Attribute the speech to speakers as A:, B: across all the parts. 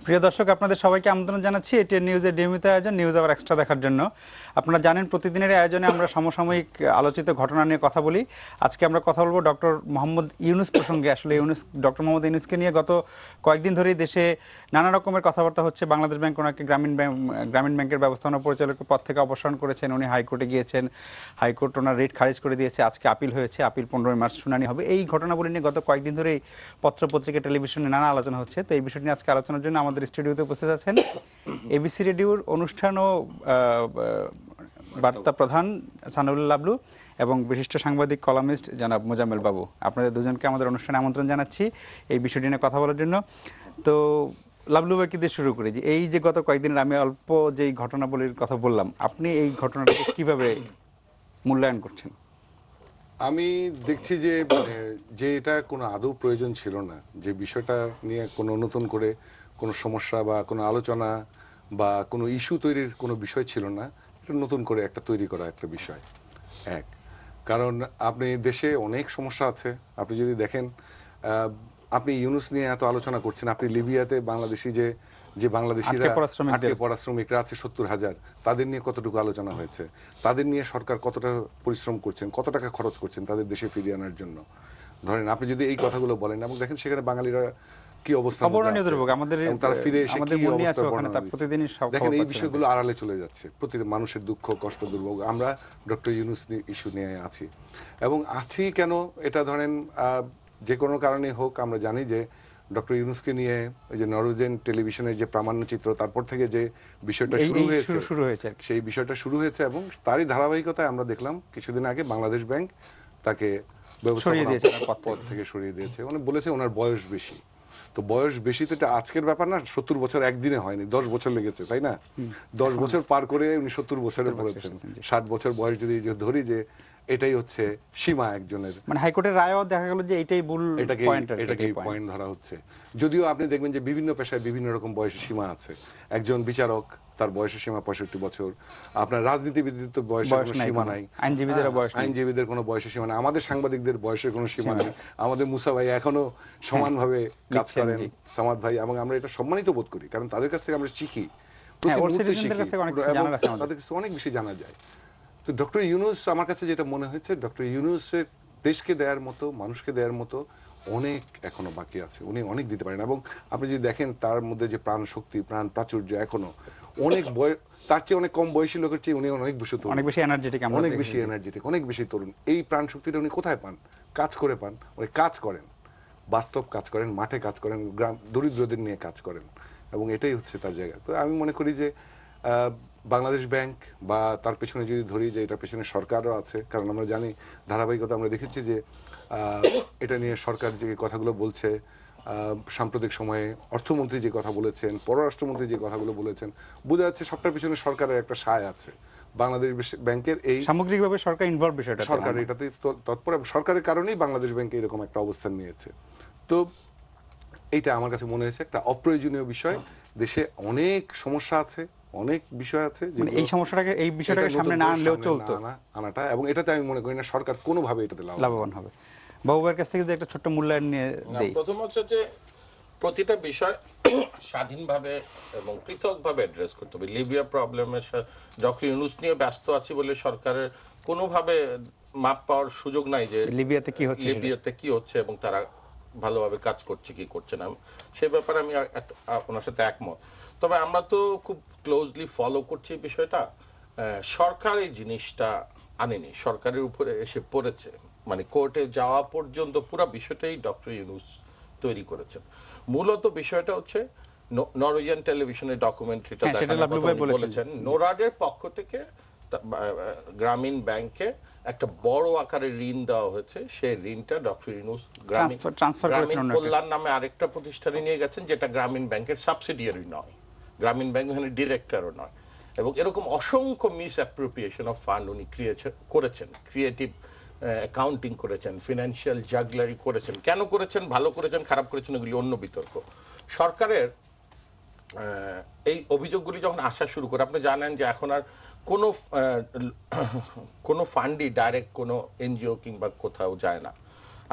A: প্রিয় দর্শক, আপনাদের সবাইকে আমন্ত্রণ জানাচ্ছি এটিএন নিউজের নিয়মিত আয়োজন নিউজ আওয়ার এক্সট্রা দেখার জন্য। আপনারা জানেন প্রতিদিনের আয়োজনে আমরা সমসাময়িক আলোচিত ঘটনা নিয়ে কথা বলি। আজকে আমরা কথা বলবো ডক্টর মোহাম্মদ ইউনূস প্রসঙ্গে। আসলে ডক্টর মোহাম্মদ ইউনূসকে নিয়ে গত কয়েকদিন ধরেই দেশে নানা রকমের কথাবার্তা হচ্ছে। বাংলাদেশ ব্যাংক ওনাকে গ্রামীণ ব্যাংকের ব্যবস্থাপনা পরিচালকের পদ থেকে অপসারণ করেছেন। উনি হাইকোর্টে গিয়েছেন, হাইকোর্ট ওনার রিট খারিজ করে দিয়েছে। আজকে আপিল হয়েছে, আপিল 15 মার্চ শুনানি হবে। এই ঘটনাবলী নিয়ে গত কয়েকদিন ধরেই পত্রপত্রিকা, টেলিভিশনে নানা আলোচনা হচ্ছে। তো এই বিষয়টি নিয়ে আজকে আলোচনার জন্য আমাদের স্টুডিওতে উপস্থিত আছেন এবিসি রেডিওর অনুষ্ঠান ও বার্তা প্রধান সানাউল্লাহ লাবলু এবং বিশিষ্ট সাংবাদিক কলামিস্ট জনাব মোজাম্মেল বাবু। আপনাদের দুজনকে আমাদের অনুষ্ঠানে আমন্ত্রণ জানাচ্ছি এই বিষয়টি নিয়ে কথা বলার জন্য। তো লাবলু ভাইকে দিয়ে শুরু করি যে এই যে গত কয়েকদিনের আমি অল্প যেই ঘটনাবলীর কথা বললাম, আপনি এই ঘটনাটাকে কিভাবে মূল্যায়ন করছেন?
B: আমি দেখছি যে যে এটা কোনো আদৌ প্রয়োজন ছিল না, যে বিষয়টা নিয়ে কোনো নতুন করে কোনো সমস্যা বা কোনো আলোচনা বা কোনো ইস্যু তৈরির কোনো বিষয় ছিল না। এটা নতুন করে একটা তৈরি করা একটা বিষয়। এক, কারণ আপনি দেশে অনেক সমস্যা আছে। আপনি যদি দেখেন, আপনি ইউনূস নিয়ে এত আলোচনা করছেন, আপনি লিবিয়াতে বাংলাদেশি যে বাংলাদেশিরা আটকে পড়া শ্রমিকরা আছে 70,000, তাদের নিয়ে কতটুকু আলোচনা হয়েছে? তাদের নিয়ে সরকার কতটা পরিশ্রম করছেন, কত টাকা খরচ করছেন তাদের দেশে ফিরিয়ে আনার জন্য? ধরেন আপনি যদি এই কথাগুলো বলেন এবং দেখেন সেখানে বাঙালিরা কি অবস্থা, তারা ফিরে এসে কি অবস্থা, দেখেন এই বিষয়গুলো আড়ালে চলে যাচ্ছে। প্রতিটি মানুষের দুঃখ, কষ্ট, দুর্ভোগ। আমরা ডক্টর ইউনূস ইস্যু নিয়ে আছি এবং আছি কেন? এটা ধরেন যে কোনো কারণে হোক, আমরা জানি যে ডক্টর ইউনূসকে নিয়ে ওই যে নরওয়েজিয়ান টেলিভিশনের যে প্রামাণ্যচিত্র, তারপর থেকে যে বিষয়টা শুরু হয়েছে সেই বিষয়টা শুরু হয়েছে এবং তারই ধারাবাহিকতায় আমরা দেখলাম কিছুদিন আগে বাংলাদেশ ব্যাংক তাকে পদ থেকে সরিয়ে দিয়েছে। উনি বলেছে ওনার বয়স বেশি। তো বয়স বেশি তো এটা আজকের ব্যাপার না, 70 বছর একদিনে হয়নি, 10 বছর লেগেছে, তাই না? 10 বছর পার করে উনি 70 বছরে পড়েছেন। 60 বছর বয়স যদি ধরি যে এটাই হচ্ছে সীমা একজনের,
A: মানে হাইকোর্টের রায়ও দেখা গেল যে এটাই ভুল,
B: এটাকেই পয়েন্ট ধরা হচ্ছে। যদিও আপনি দেখবেন যে বিভিন্ন পেশায় বিভিন্ন রকম বয়সের সীমা আছে। একজন বিচারক, তার বয়সের সীমা 65 বছর। আপনার রাজনীতিবিদদের তো বয়সের কোনো সীমা নাই, আইনজীবীদের কোনো বয়সের সীমা নাই, আমাদের সাংবাদিকদের বয়সের কোনো সীমা নেই। আমাদের মুসা ভাই এখনো সমানভাবে কাজ করেন, সামাদ ভাই, এবং আমরা এটা সম্মানিত বোধ করি কারণ তাদের কাছ থেকে আমরা শিখি, তাদের কাছে অনেক বেশি জানা যায়। তো ডক্টর ইউনূস, আমার কাছে যেটা মনে হয়েছে, ডক্টর ইউনূসের দেশকে দেওয়ার মতো, মানুষকে দেওয়ার মতো অনেক এখনো বাকি আছে। উনি অনেক দিতে পারেন এবং আপনি যদি দেখেন তার মধ্যে যে প্রাণ শক্তি, প্রাণ প্রাচুর্য, এখনো অনেক তার চেয়ে অনেক কম বয়সী লোকের চেয়ে উনি অনেক বেশি তরুণ,
A: অনেক বেশি
B: এনার্জেটিক, অনেক বেশি তরুণ। এই প্রাণ শক্তিটা উনি কোথায় পান? কাজ করে পান। উনি কাজ করেন, বাস্তব কাজ করেন, মাঠে কাজ করেন, গ্রাম দরিদ্রদের নিয়ে কাজ করেন এবং এটাই হচ্ছে তার জায়গা। তো আমি মনে করি যে বাংলাদেশ ব্যাংক বা তার পেছনে যদি ধরি যে এটার পেছনে সরকারও আছে, কারণ আমরা জানি ধারাবাহিকতা আমরা দেখেছি যে এটা নিয়ে সরকার যে কথাগুলো বলছে, সাম্প্রতিক সময়ে অর্থমন্ত্রী যে কথা বলেছেন, পররাষ্ট্রমন্ত্রী যে কথাগুলো বলেছেন, বোঝা যাচ্ছে সবটার পিছনে সরকারের একটা সায় আছে। বাংলাদেশ ব্যাংকের এই
A: সামগ্রিকভাবে সরকার ইনভলভ, বিষয়টা
B: সরকার এটাতে তৎপর, সরকারের কারণেই বাংলাদেশ ব্যাংক এরকম একটা অবস্থান নিয়েছে। তো এইটা আমার কাছে মনে হয়েছে একটা অপ্রয়োজনীয় বিষয়। দেশে অনেক সমস্যা আছে, অনেক বিষয় আছে,
A: এই বিষয়টাকে সামনে না আনলেও চলতো
B: আনাটা, এবং এটাতে আমি মনে করি না সরকার কোনোভাবে এটাতে
A: লাভবান হবে। বাবুবার কাছ থেকে যে একটা ছোট্ট মূল্যায়ন নিয়ে দেই।
C: প্রথম হচ্ছে যে প্রতিটা বিষয় স্বাধীনভাবে এবং পৃথকভাবে অ্যাড্রেস করতে হবে। লিবিয়া প্রবলেমের ডক্টর ইউনূস নিয়ে ব্যস্ত আছি বলে সরকারের কোনোভাবে মাপ পাওয়ার সুযোগ নাই যে লিবিয়াতে কি হচ্ছে এবং তারা ভালোভাবে কাজ করছে কি করছে না, সে ব্যাপারে আমি আপনার সাথে একমত। তবে আমরা তো খুব ক্লোজলি ফলো করছি বিষয়টা। সরকার এই জিনিসটা আনেনি, সরকারের উপরে এসে পড়েছে, মানে কোর্টে যাওয়া পর্যন্ত পুরো বিষয়টাই ডক্টর ইউনূস তৈরি করেছেন। মূলত বিষয়টা হচ্ছে নরওয়েজিয়ান টেলিভিশনের ডকুমেন্টারিটা বলেছেন, নোরাডের পক্ষ থেকে গ্রামীণ ব্যাংকে একটা বড় আকারে ঋণ দেওয়া হয়েছে। সেই ঋণটা ডক্টর ইউনূস গ্রামীণ কল্যাণ নামে আরেকটা প্রতিষ্ঠানে নিয়ে গেছেন, যেটা গ্রামীণ ব্যাংকের সাবসিডিয়ারি নয়, গ্রামীণ ব্যাংক ওখানে ডিরেক্টরও নয়। এবং এরকম অসংখ্য মিস অ্যাপ্রোপ্রিয়েশন অফ ফান্ড উনি করেছেন, ক্রিয়েটিভ অ্যাকাউন্টিং করেছেন, ফিনান্সিয়াল জাগলারি করেছেন। কেন করেছেন, ভালো করেছেন, খারাপ করেছেন, এগুলি অন্য বিতর্ক। সরকারের এই অভিযোগগুলি যখন আসা শুরু করে, আপনি জানেন যে এখন আর কোনো ফান্ডই ডাইরেক্ট কোনো এনজিও কিংবা কোথাও যায় না।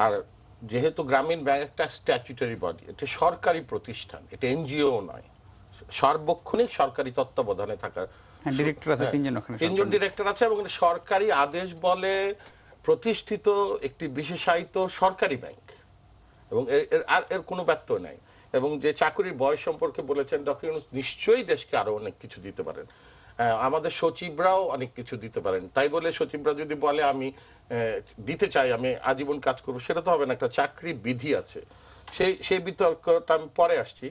C: আর যেহেতু গ্রামীণ ব্যাংক একটা স্ট্যাচুটরি বডি, এটা সরকারি প্রতিষ্ঠান, এটা এনজিও নয়, সার্বক্ষণিক সরকারি তত্ত্বাবধানে থাকা
A: ডিরেক্টর আছে তিনজন ওখানে,
C: তিনজন ডিরেক্টর আছে এবং সরকারি আদেশ বলে প্রতিষ্ঠিত একটি বিশেষায়িত সরকারি ব্যাংক, এবং এর কোনো ব্যত্যয় নাই। এবং যে চাকরির বয়স সম্পর্কে বলেছেন ডক্টর ইউনূস, নিশ্চয়ই দেশকে আরো অনেক কিছু দিতে পারেন, আমাদের সচিবরাও অনেক কিছু দিতে পারেন। তাই বলে সচিবরা যদি বলে আমি দিতে চাই, আমি আজীবন কাজ করবো, সেটা তো হবে না। একটা চাকরি বিধি আছে, সেই বিতর্কটা আমি পরে আসছি।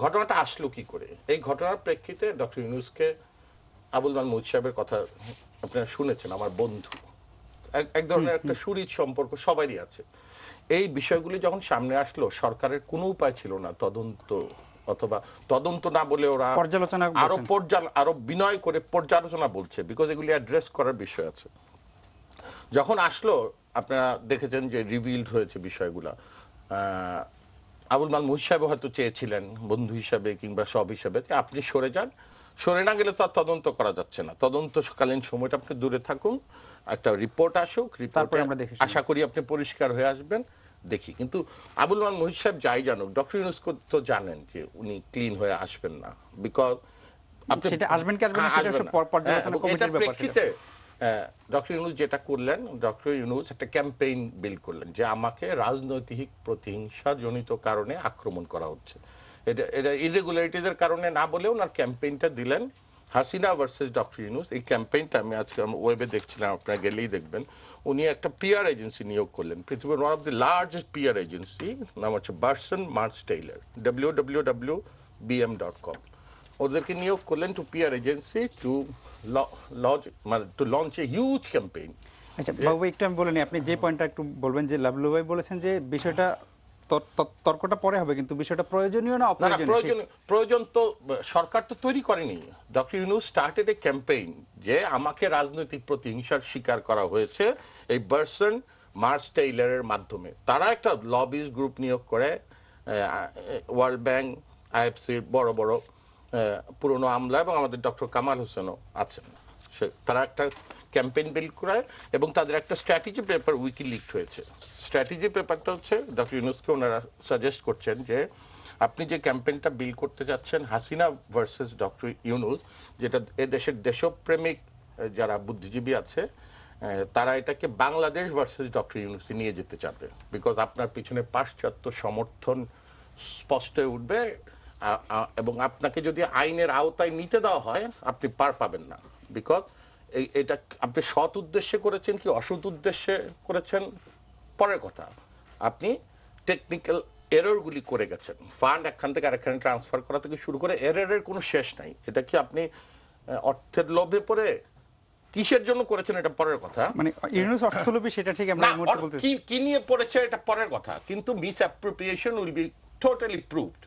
C: ঘটনাটা আসলো কি করে? এই ঘটনার প্রেক্ষিতে ডক্টর ইউনূসকে আবুল মাল মুহিত সাহেবের কথা আপনারা শুনেছেন, আমার বন্ধু, এক ধরনের একটা সুহৃদ সম্পর্ক সবারই আছে। এই বিষয়গুলি যখন সামনে আসলো, সরকারের কোনো উপায় ছিল না তদন্ত, অথবা তদন্ত না বলে ওরা
A: পর্যালোচনা
C: আরো বিনয় করে পর্যালোচনা বলছে, বিকজ এগুলি অ্যাড্রেস করার বিষয় আছে। যখন আসলো, আপনারা দেখেছেন যে রিভিলড হয়েছে বিষয়গুলা। আবুল মাল মুহিত সাহেব হয়তো চেয়েছিলেন বন্ধু হিসাবে কিংবা সব হিসাবে আপনি সরে যান, সরে না গেলে তো আর তদন্ত করা যাচ্ছে না, তদন্তকালীন সময়টা আপনি দূরে থাকুন, একটা রিপোর্ট আসুক,
A: তারপরে আমরা দেখি,
C: আশা করি আপনি পরিষ্কার হয়ে আসবেন, দেখি। কিন্তু আবুল মাল মুহিত সাহেব যাই জানুক, ডক্টর ইউনূস তো জানেন যে উনি ক্লিন হয়ে আসবেন না, বিকজ
A: সেটা আসবেন কি আসবেন না সেটা পর্যালোচনা কমিটির ব্যাপার।
C: প্রেক্ষিতে ডক্টর ইউনূস যেটা করলেন, ডক্টর ইউনূস একটা ক্যাম্পেইন বিল্ড করলেন যে আমাকে রাজনৈতিক প্রতিহিংসা জনিত কারণে আক্রমণ করা হচ্ছে। এটা ইরেগুলারিটিজের কারণে না বলে ওনার ক্যাম্পেইনটা দিলেন হাসিনা ভার্সেস ডক্টর ইউনূস। এই ক্যাম্পেইনটা আমি আজকে ওয়েবে দেখছিলাম, আপনারা গেলেই দেখবেন। উনি একটা পিআর এজেন্সি নিয়োগ করলেন, পৃথিবীর one of the largest PR agency, নাম হচ্ছে বার্সন মার্চ টেইলার, www.bm.com। ওদেরকে নিয়োগ করলেন two PR agency to launch a huge campaign.
A: আচ্ছা বাবু, একটু আমি বলে নিই, আপনি যে পয়েন্টটা একটু বলবেন, যে লাবলু ভাই বলেছেন যে বিষয়টা তর্কটা পরে হবে, কিন্তু বিষয়টা প্রয়োজনীয় না অপ্রয়োজনীয়?
C: প্রয়োজন তো সরকার তো তৈরি করেনি। Doctor Yunus started a campaign যে আমাকে রাজনৈতিক প্রতিহিংসার শিকার করা হয়েছে এই বার্সন মার্চ টেইলারের মাধ্যমে। তারা একটা লবিজ গ্রুপ নিয়োগ করে, ওয়ার্ল্ড ব্যাংক, আইএফসির বড় বড় পুরনো আমলা এবং আমাদের ডক্টর কামাল হোসেনও আছেন, তারা একটা ক্যাম্পেইন বিল্ড করায় এবং তাদের একটা স্ট্র্যাটেজি পেপার উইকি লিকড হয়েছে। স্ট্র্যাটেজি পেপারটা হচ্ছে ডক্টর ইউনূসকে ওনারা সাজেস্ট করছেন যে আপনি যে ক্যাম্পেইনটা বিল্ড করতে যাচ্ছেন হাসিনা ভার্সেস ডক্টর ইউনূস, যেটা এদেশের দেশপ্রেমিক যারা বুদ্ধিজীবী আছে তারা এটাকে বাংলাদেশ ভার্সেস ডক্টর ইউনূসে নিয়ে যেতে চাবে, বিকজ আপনার পিছনে পাশ্চাত্য সমর্থন স্পষ্ট হয়ে উঠবে এবং আপনাকে যদি আইনের আওতায় নিতে দেওয়া হয় আপনি পার পাবেন না, বিকজ এটা আপনি সৎ উদ্দেশ্যে করেছেন কি অসৎ উদ্দেশ্যে করেছেন পরের কথা, আপনি টেকনিক্যাল এররগুলি করে গেছেন। ফান্ড একখান থেকে আরেকখানে ট্রান্সফার করা থেকে শুরু করে এররের কোনো শেষ নাই। এটা কি আপনি অর্থের লোভে পড়ে কিসের জন্য করেছেন এটা পরের কথা,
A: মানে ইউনূস অর্থলোভী সেটা ঠিক আমরা এই মুহূর্তে বলতেছি
C: কি নিয়ে পড়েছে এটা পরের কথা, কিন্তু miss appropriation will be totally proved.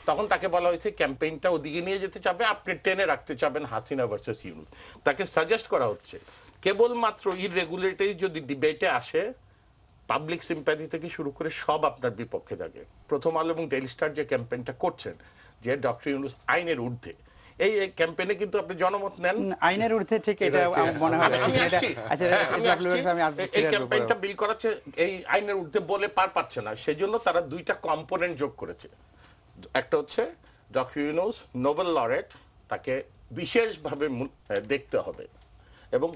C: তখন তাকে বলা হয়েছে ক্যাম্পেইনটা ওদিকে নিয়ে যেতে চাবে, আপনি টেনে রাখতে চাবেন হাসিনা ভার্সেস ইউনূস। তাকে সাজেস্ট করা হচ্ছে কেবলমাত্র ইররেগুলেটরি যদি ডিবেটে আসে, পাবলিক সিম্প্যাথি থেকে শুরু করে সব আপনার বিপক্ষে থাকে। প্রথম আলো এবং ডেইলি স্টার যে ক্যাম্পেইনটা করছেন যে ডক্টর ইউনূস আইনের ঊর্ধ্বে, এই ক্যাম্পেইনে কিন্তু আপনি জনমত নেন
A: আইনের ঊর্ধ্বে, ঠিক এটা মনে হয়।
C: এই ক্যাম্পেইনটা বিল করাচ্ছে এই আইনের ঊর্ধ্বে বলে পার পাচ্ছে না, সেজন্য তারা দুইটা কম্পোনেন্ট যোগ করেছে। একটা হচ্ছে ডক্টর ইউনূস নোবেল লরেট, তাকে বিশেষভাবে দেখতে হবে এবং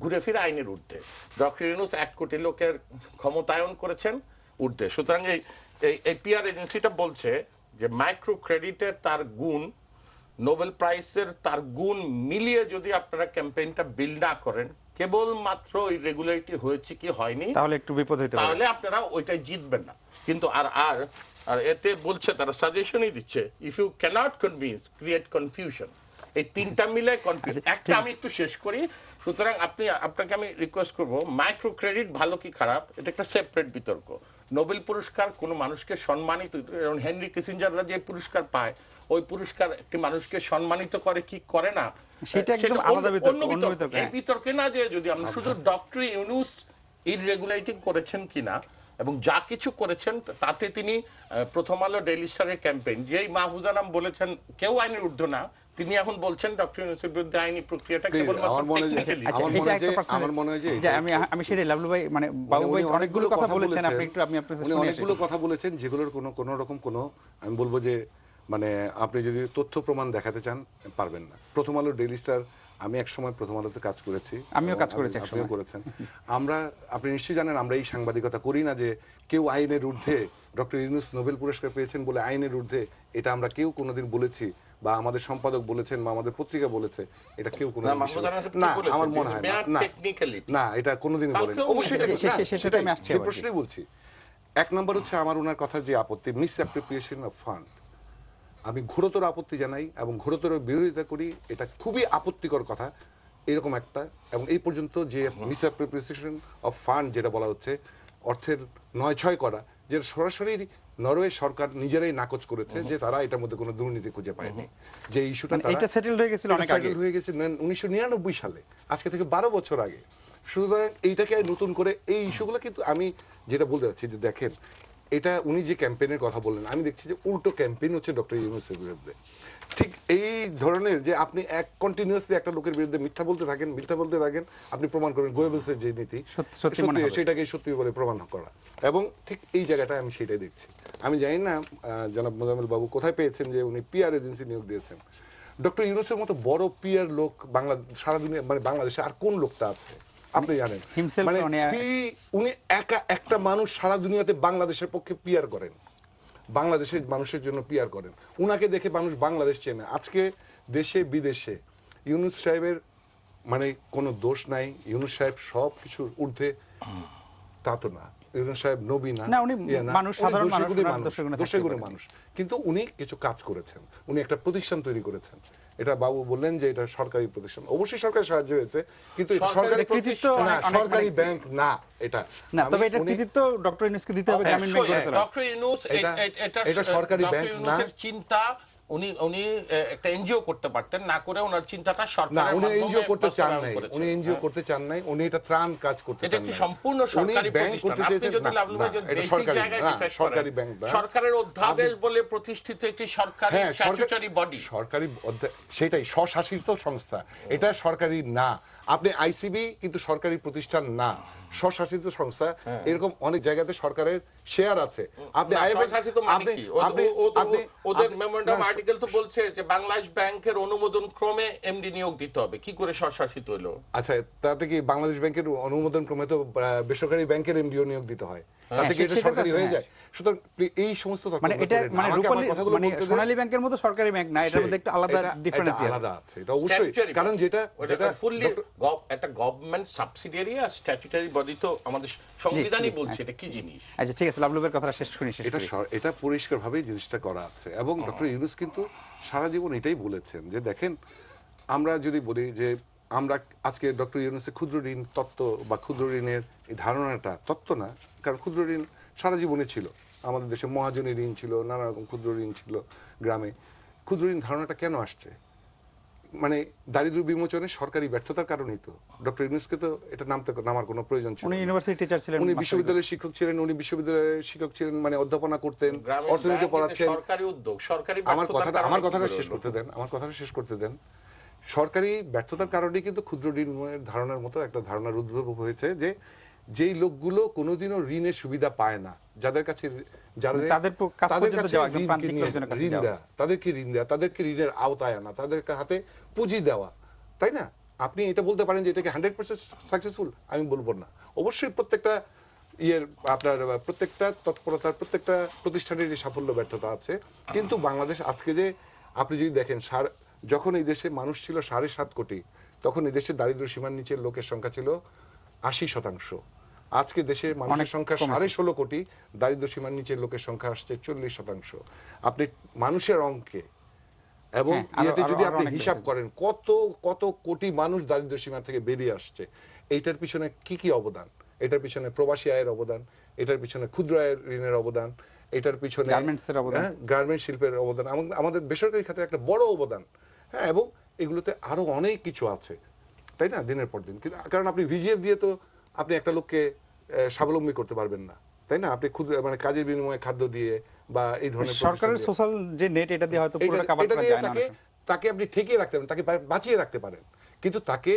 C: ঘুরে ফিরে আইনের ঊর্ধ্বে। ডক্টর ইউনূস 1 কোটি লোকের ক্ষমতায়ন করেছেন ঊর্ধ্বে। সুতরাং এই পিআর এজেন্সিটা বলছে যে মাইক্রো ক্রেডিটের তার গুণ, নোবেল প্রাইজের তার গুণ মিলিয়ে যদি আপনারা ক্যাম্পেইনটা বিল্ড না করেন, কেবলমাত্র ওই রেগুলারিটি হয়েছে কি হয়নি
A: তাহলে একটু বিপদ হতে পারে,
C: তাহলে আপনারা ওইটাই জিতবেন না। কিন্তু আর এতে বলছে, তারা সাজেশনই দিচ্ছে, if you can't convince create confusion. এই তিনটা মিলে কনফিউশন। একটা আমি একটু শেষ করি। সুতরাং আপনাকে আমি রিকোয়েস্ট করব, মাইক্রো ক্রেডিট ভালো কি খারাপ এটা একটা সেপারেট বিতর্ক। নোবেল পুরস্কার কোনো মানুষকে সম্মানিত, হেনরি কিসিঞ্জাররা যে পুরস্কার পায়, ওই পুরস্কার একটি মানুষকে সম্মানিত করে কি করে না
A: সেটা একদম আলাদা বিতর্ক, অন্য বিতর্ক।
C: এই বিতর্কে না যে যদি আমরা শুধু ডক্টর ইউনূস ইররেগুলারিটি করেছেন কিনা এবং যা কিছু করেছেন তাতে তিনি প্রথম আলো ডেইলি স্টারের ক্যাম্পেইন, যেই মাহফুজা নাম বলেছেন কেউ আইনের ঊর্ধ্বে না, তিনি এখন বলছেন ডক্টর ইউনূসের বিরুদ্ধে আইনি প্রক্রিয়াটা কেবলমাত্র টেকনিক্যালি।
B: আমার মনে হয় যে
A: আমি সেটাই লাবলু ভাই, মানে বাবু ভাই অনেকগুলো কথা বলেছেন, আপনি একটু আপনি
B: অনেকগুলো কথা বলেছেন যেগুলোর কোনো রকম কোনো, আমি বলবো যে মানে আপনি যদি তথ্য প্রমাণ দেখাতে চান পারবেন না। প্রথম আলো, ডেইলি স্টার, আমি এক সময় প্রথম আলোতে কাজ করেছি,
A: আমিও কাজ করেছি
B: আপনিও
A: একসময়।
B: করেছেন। আমরা, আপনি নিশ্চয়ই জানেন, আমরা এই সাংবাদিকতা করি না যে কেউ আইনের ঊর্ধ্বে, ডক্টর ইউনূস নোবেল পুরস্কার পেয়েছেন বলে আইনের ঊর্ধ্বে, এটা আমরা কেউ কোনোদিন বলেছি বা আমাদের সম্পাদক বলেছেন বা আমাদের পত্রিকা বলেছে, এটা কেউ কোনো
C: না, মাহমুদ আনাস কি
B: না,
C: বলেছেন?
B: আমার মনে হয় না,
C: Mere
B: না,
C: technicality।
B: না, এটা কোনোদিনই বলেন।
C: কালকেও
B: অবশ্যই এটা
C: বলেছেন।
B: না,
A: সেটাতে আমি আসছি
B: সেই
A: আবার।
B: প্রশ্নই বলছি। এক নম্বর হচ্ছে আমার ওনার কথার যে আপত্তি, মিস অ্যাপ্রোপ্রিয়েশন অফ ফান্ড, আমি ঘোরতর আপত্তি জানাই এবং ঘোরতর বিরোধিতা করি। এটা খুবই আপত্তিকর কথা এরকম একটা, এবং এই পর্যন্ত যে মিস অ্যাপ্রোপ্রিয়েশন অফ ফান্ড যেটা বলা হচ্ছে, অর্থের নয় ছয় করা, যেটা সরাসরি নরওয়ে সরকার নিজেরাই নাকচ করেছে যে তারা এটার মধ্যে কোনো দুর্নীতি খুঁজে পায়নি। যে ইস্যুটা
A: মানে এটা settled হয়ে গেছিল অনেক আগে।
B: হয়ে গেছে 1999 সালে, আজকে থেকে 12 বছর আগে। সুতরাং এইটাকে নতুন করে এই ইস্যুগুলো, কিন্তু আমি যেটা বলতে চাচ্ছি যে দেখেন, এটা উনি যে ক্যাম্পেইনের কথা বললেন, আমি দেখছি যে উল্টো ক্যাম্পেইন হচ্ছে ডক্টর ইউনূসের বিরুদ্ধে। ঠিক এই ধরনের যে আপনি এক কন্টিনিউয়াসলি একটা লোকের বিরুদ্ধে মিথ্যা বলতে থাকেন, আপনি প্রমাণ করেন গোয়েবলসের যে নীতি,
A: সত্যি মনে হবে।
B: সেটাকে সত্যি বলে প্রমাণ করা, এবং ঠিক এই জায়গাটায় আমি সেটাই দেখছি। আমি জানি না জনাব মোজাম্মেল বাবু কোথায় পেয়েছেন যে উনি পিআর এজেন্সি নিয়োগ দিয়েছেন। ডক্টর ইউনূসের মতো বড় পিআর লোক সারা দুনিয়া, মানে বাংলাদেশে আর কোন লোকটা আছে আপনি জানেন?
A: Himself
B: মানে
A: উনি
B: একা একটা মানুষ সারা দুনিয়াতে বাংলাদেশের পক্ষে পিআর করেন, বাংলাদেশের মানুষের জন্য পিআর করেন। উনাকে দেখে মানুষ বাংলাদেশ চেনে। আজকে দেশে বিদেশে ইউনূস সাহেবের মানে কোনো দোষ নাই, ইউনূস সাহেব সব কিছুর ঊর্ধ্বে, তা তো না। ইউনূস সাহেব নবী না,
A: না, উনি
B: ইয়ে না,
A: মানুষ,
B: উনি
A: সাধারণ
B: দোষী
A: মানুষ,
B: গুণী
A: ওনার
B: মানুষ,
A: দোষে গুণে
B: দোষে
A: থাকতে
B: গুণী
A: পারে।
B: মানুষ। কিন্তু উনি কিছু কাজ করেছেন, উনি একটা প্রতিষ্ঠান তৈরি করেছেন। এটা বাবু বললেন যে এটা সরকারি প্রতিষ্ঠান, অবশ্যই সরকারের সাহায্য হয়েছে, কিন্তু এটা
C: সরকারি
B: সরকারি
A: কৃতিত্ব
B: না,
A: অনেক-
B: সরকারি ব্যাংক না এটা।
A: না, তবে
B: আমি-
A: এটার
B: উনি-
A: কৃতিত্ব ডক্টর ইউনূসকে দিতে হবে, গ্রামীণ ব্যাংক গড়ে তোলা।
C: ডক্টর ইউনূস
B: এটা সরকারি
C: ডক্টর
B: ব্যাংক না।
C: ইউনূসের চিন্তা, উনি একটা এনজিও করতে পারতেন, না করে ওনার চিন্তাটা
B: না,
C: সরকারের
B: উনি
C: মাধ্যমে
B: এনজিও করতে চান
C: বাস্তবায়ন
B: নাই,
C: করেছেন।
B: উনি এনজিও করতে চান নাই, উনি এটা ত্রাণ কাজ করতে
C: এটা
B: চান
C: একটি
B: নাই।
C: সম্পূর্ণ
B: উনি
C: সরকারি
B: ব্যাংক
C: প্রতিষ্ঠান।
B: করতে
C: আপনি
B: চেয়েছেন
C: যদি
B: না,
C: লাভলু ভাই যদি
B: এটা
C: basic
B: সরকারি
C: জায়গায়
B: না,
C: defect
B: সরকারি
C: করেন,
B: ব্যাংক না।
C: সরকারের অধ্যাদেশ বলে প্রতিষ্ঠিত একটি সরকারি
B: হ্যাঁ,
C: স্ট্যাচুটরি বডি।
B: সরকারি সেটাই স্বশাসিত সংস্থা, এটা সরকারি না। আপনি আইসিবি কিন্তু সরকারি প্রতিষ্ঠান না, স্বশাসিত সংস্থা। এরকম অনেক জায়গাতে সরকারের শেয়ার আছে। আপনি
C: না,
B: IFS
C: স্বশাসিত মানে কি? ওদের মেমোরেন্ডাম আর্টিকেল তো বলছে যে বাংলাদেশ ব্যাংকের অনুমোদন ক্রমে এমডি নিয়োগ দিতে হবে। কি করে স্বশাসিত হলো?
B: আচ্ছা, তাতে কি বাংলাদেশ ব্যাংকের অনুমোদন ক্রমে তো বেসরকারি ব্যাংকের এমডিও নিয়োগ দিতে হয়, তাতে কি এটা
A: সেটা তো
B: সরকারি
A: আছে,
B: হয়ে
A: হ্যাঁ।
B: যায়? সুতরাং এই সমস্ত তর্ক
A: মানে এটা
B: করেন না।
A: মানে
B: আমাকে আমার
A: রূপালী,
B: কথাগুলো
A: মানে
B: বলতে দেন।
A: সোনালী ব্যাংকের মতো সরকারি ব্যাংক না, এটার মধ্যে একটু আলাদা ডিফারেন্স আছে।
B: আলাদা আছে, এটা অবশ্যই।
C: Statutory
B: কারণ
C: body।
B: যেটা
C: ওটা ফুললি একটা গভর্নমেন্ট সাবসিডিয়ারি আর স্ট্যাচুটরি বডি, তো আমাদের সংবিধানই বলছে এটা কি জিনিস।
A: আচ্ছা, ঠিক আছে, লাভলুবের কথাটা শেষ করি।
B: এটা পরিষ্কারভাবেই জিনিসটা করা আছে, এবং ডক্টর ইউনূস কিন্তু সারা জীবন এটাই বলেছেন যে দেখেন, আমরা যদি বলি যে আমরা আজকে ডক্টর ইউনূসের ক্ষুদ্র ঋণ তত্ত্ব বা ক্ষুদ্র ঋণের এই ধারণাটা, তত্ত্ব না, কারণ ক্ষুদ্র ঋণ সারা জীবনে ছিল আমাদের দেশে, মহাজনী ঋণ ছিল, নানা রকম ক্ষুদ্র ঋণ ছিল গ্রামে। ক্ষুদ্র ঋণ ধারণাটা কেন আসছে? মানে দারিদ্র্য বিমোচনে সরকারি ব্যর্থতার কারণেই তো। ডক্টর ইউনূসকে তো এটা নামার কোনো প্রয়োজন ছিল
A: উনি
B: না।
A: ইউনিভার্সিটি টিচার ছিলেন,
B: উনি
A: মাস্টার
B: বিশ্ববিদ্যালয়ের শিক্ষক ছিলেন, মানে অধ্যাপনা করতেন,
C: গ্রামীণ
B: অর্থনীতি
C: ব্যাংক
B: পড়াচ্ছেন।
C: সরকারি উদ্যোগ, সরকারি
B: আমার কথাটা শেষ
C: করতে
B: করতে দেন। সরকারি ব্যর্থতার কারণেই কিন্তু ক্ষুদ্র ঋণের ধারণার মতো একটা ধারণার উদ্ভব হয়েছে, যে যেই লোকগুলো কোনোদিনও ঋণের সুবিধা পায় না, যাদের কাছে
A: তাদের কাছ পর্যন্ত যাওয়া, একদম প্রান্তিক লোকজনের কাছে যাওয়া।
B: তাদেরকে ঋণ দেওয়া, তাদেরকে ঋণের আওতায় আনা, তাদেরকে হাতে পুঁজি দেওয়া, তাই না? আপনি এটা বলতে পারেন যে এটাকে 100% সাকসেসফুল, আমি বলবো না। অবশ্যই প্রত্যেকটা আপনার প্রত্যেকটা তৎপরতার, প্রত্যেকটা প্রতিষ্ঠানের যে সাফল্য ব্যর্থতা আছে, কিন্তু বাংলাদেশ আজকে যে আপনি যদি দেখেন, যখন এই দেশে মানুষ ছিল 7.5 কোটি, তখন এই দেশে দারিদ্র্য সীমার নিচের লোকের সংখ্যা ছিল 80%। আজকে দেশের মানুষের সংখ্যা 16.5 কোটি, দারিদ্র্য সীমার নিচের লোকের সংখ্যা আসছে 40%। আপনি মানুষের অঙ্কে এবং ইয়েতে যদি আপনি হিসাব করেন কত কত কোটি মানুষ দারিদ্র্য সীমা থেকে বেরিয়ে আসছে, এইটার পিছনে কি কি অবদান? এটার পিছনে প্রবাসী আয়ের অবদান, এটার পিছনে ক্ষুদ্র আয়ের ঋণের অবদান, এটার পিছনে গার্মেন্টস শিল্পের অবদান, আমাদের বেসরকারি খাতে একটা বড় অবদান। হ্যাঁ, এবং এগুলোতে আরো অনেক কিছু আছে, তাই না? দিনের পর দিন। কারণ আপনি ভিজিএফ দিয়ে তো আপনি একটা লোককে স্বাবলম্বী করতে পারবেন না, তাই না? আপনি ক্ষুদ্র মানে কাজের বিনিময়ে খাদ্য দিয়ে বা এই ধরনের
A: সরকারের সোশ্যাল যে নেট, এটা দিয়ে হয়তো পুরোটা কভার করা যায় না।
B: তাকে আপনি ঠেকিয়ে রাখতে পারেন, তাকে বাঁচিয়ে রাখতে পারেন, কিন্তু তাকে